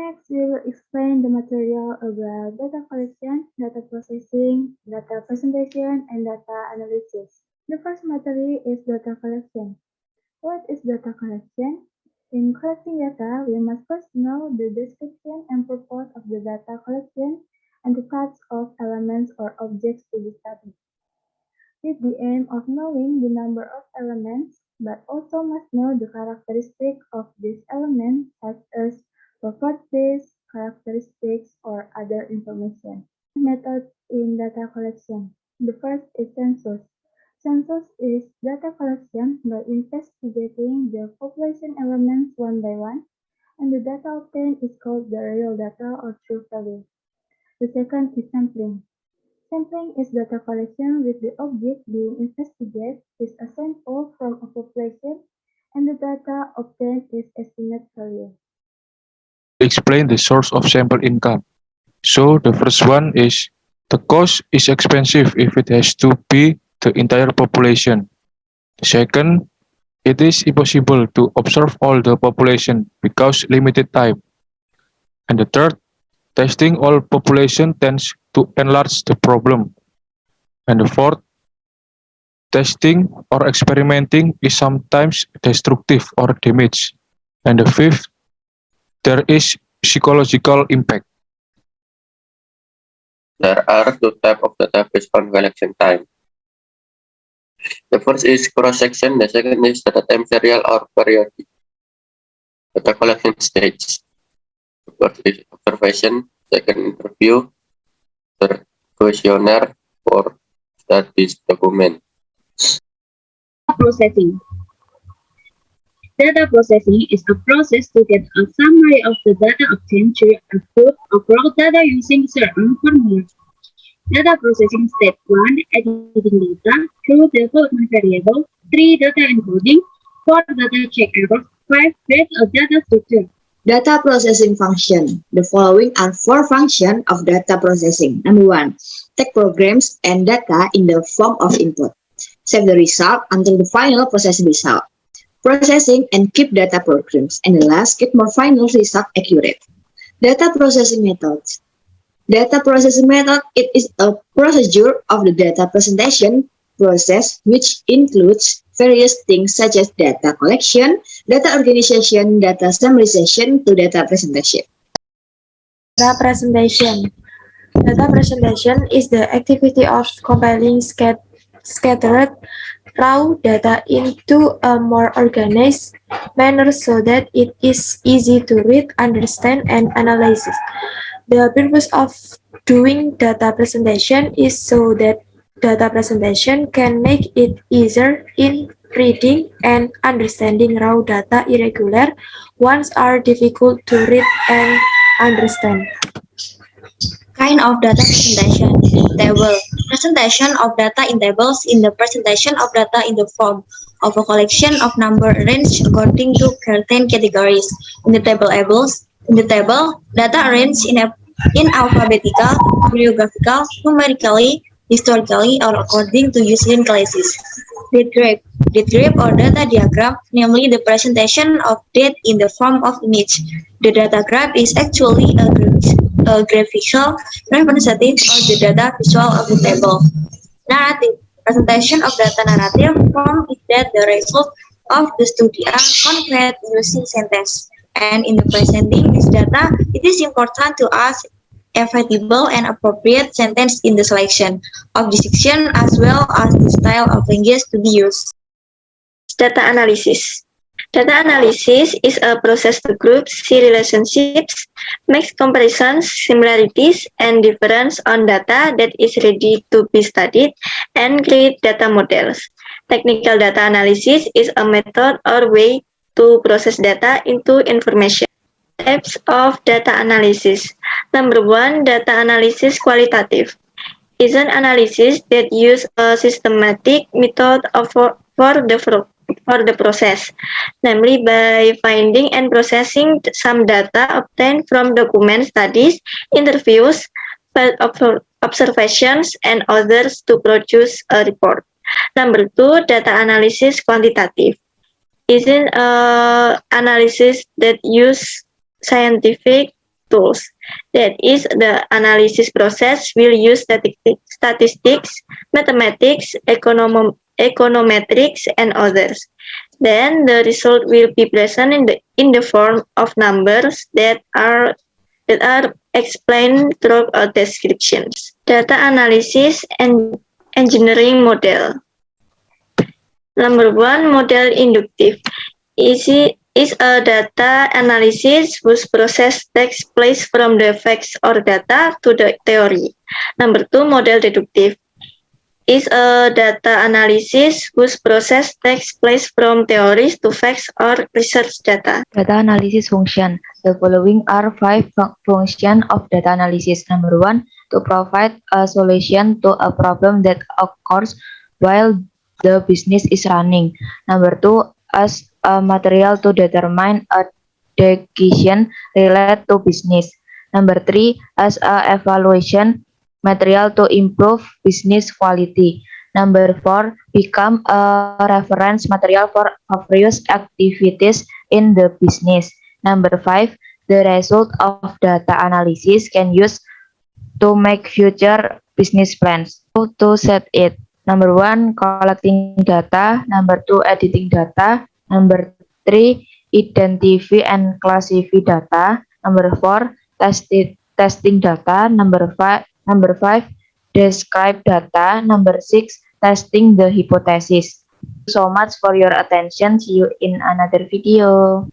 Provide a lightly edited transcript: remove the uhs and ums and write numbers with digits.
Next, we will explain the material about data collection, data processing, data presentation, and data analysis. The first material is data collection. What is data collection? In collecting data, we must first know the description and purpose of the data collection and the types of elements or objects to be studied, with the aim of knowing the number of elements, but also must know the characteristics of these elements such as properties, characteristics, or other information. Methods in data collection. The first is census. Census is data collection by investigating the population elements one by one, and the data obtained is called the real data or true value. The second is sampling. Sampling is data collection with the object being investigated is a sample from a population and the data obtained is estimate value. Explain the source of sample income. So the first one is the cost is expensive if it has to be the entire population. Second, it is impossible to observe all the population because limited time. And the third, testing all population tends to enlarge the problem. And the fourth, testing or experimenting is sometimes destructive or damage. And the fifth, there is psychological impact. There are two types of data based on collection time. The first is cross-section, the second is data time serial or periodic. Data collection stage. The first is observation, second interview, third questionnaire, fourth studies document. Processing. Data processing is a process to get a summary of the data obtained through output of raw data using certain formulas. Data processing step 1, editing data, 2, development variable, 3, data encoding, 4, data check errors, 5, create a data structure. Data processing function. The following are four functions of data processing. Number 1, take programs and data in the form of input. Save the result until the final processing result. Processing and keep data programs. And the last, keep more final result accurate. Data processing methods. Data processing method, it is a procedure of the data presentation process which includes various things such as data collection, data organization, data summarization to data presentation. Data presentation. Data presentation is the activity of compiling scattered raw data into a more organized manner so that it is easy to read, understand, and analyze. The purpose of doing data presentation is so that data presentation can make it easier in reading and understanding raw data. Irregular ones are difficult to read and understand. Kind of data presentation. Table. Presentation of data in tables in the presentation of data in the form of a collection of number arranged according to certain categories. In the table, data arranged in alphabetical, bibliographical, numerically, historically, or according to using classes. Date graph or data diagram, namely the presentation of date in the form of image. The data graph is actually a graphical representative of the data visual of the table. Narrative. Presentation of data narrative form is that the result of the study are conveyed using sentence. And in the presenting this data, it is important to ask effective and appropriate sentence in the selection of the section as well as the style of language to be used. Data analysis. Data analysis is a process to group, see relationships, make comparisons, similarities, and difference on data that is ready to be studied, and create data models. Technical data analysis is a method or way to process data into information. Types of data analysis. Number 1, data analysis qualitative. Is an analysis that uses a systematic method for the process, namely by finding and processing some data obtained from document studies, interviews, observations, and others to produce a report. Number 2, data analysis quantitative. Is an analysis that uses scientific tools. That is, the analysis process will use statistics, mathematics, econometrics, and others. Then the result will be present in the form of numbers that are explained through descriptions. Data analysis and engineering model. Number 1, model inductive. Is a data analysis whose process takes place from the facts or data to the theory. Number 2, model deductive. Is a data analysis whose process takes place from theories to facts or research data. Data analysis function. The following are 5 functions of data analysis. Number 1, to provide a solution to a problem that occurs while the business is running. Number 2, as a material to determine a decision related to business. Number 3, as a evaluation material to improve business quality. Number 4, become a reference material for various activities in the business. Number 5, the result of data analysis can use to make future business plans. To set it. Number 1, collecting data. Number 2, editing data. Number 3, identify and classify data. Number 4, testing data. Number 5, describe data. Number 6, testing the hypothesis. Thank you so much for your attention. See you in another video.